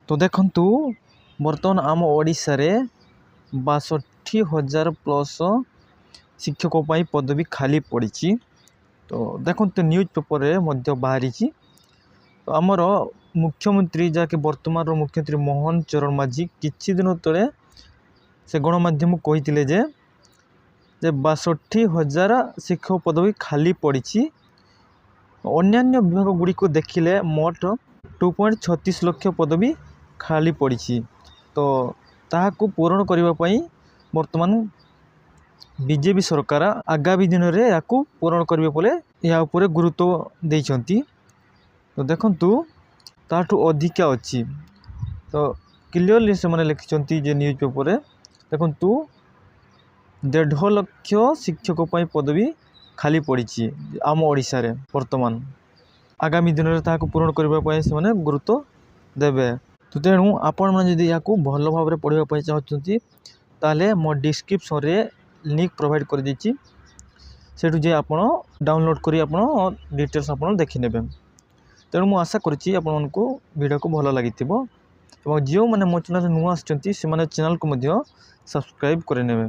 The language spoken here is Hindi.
तो देखंतु बर्तमान आम ओडिशा रे 62,000 प्लस शिक्षकों पर पदवी खाली पड़ी। तो देखंतु न्यूज पेपर रे मध्य बाहरी। तो आमर मुख्यमंत्री जहाँकि वर्तमान मुख्यमंत्री मोहन चरण माझी किछि दिन तले से गणमाध्यम कही जे 62,000 शिक्षक पदवी खाली पड़ी। अन्यान्य विभाग गुड़ी को देखिले मोट 2.36 लाख पदवी खाली पड़ी। तो ताहाकू पूरण करने वर्तमान बीजेपी सरकार आगामी दिन में या पूरण करेंगे बोले या उपरे गुरुत्व देइछंती। तो देखंतु ताठू अधिका अच्छी। तो क्लियरली से मैंने लिखिं जे न्यूज पेपर रे देखंतु 1.5 लाख शिक्षकों पर पदवी खाली पड़ी आम ओडिशा रे वर्तमान आगामी दिन में ताकू पूरण करने से गुरुत्व देवे। तो तेणु आपण मैंने जदि या भल भाव पढ़ाई चाहते ताले मो डिस्क्रिप्शन रे लिंक प्रोवाइड कर दीची सेठू जे आपण डाउनलोड करी आपण डिटेल्स आपण देखि नेबे। तेणु मु आशा करछि आपण को वीडियो को भल लागिथिबो एवं जो माने मो चैनल नुआ आछंती से माने चैनल को मध्य सब्सक्राइब करे नेबे।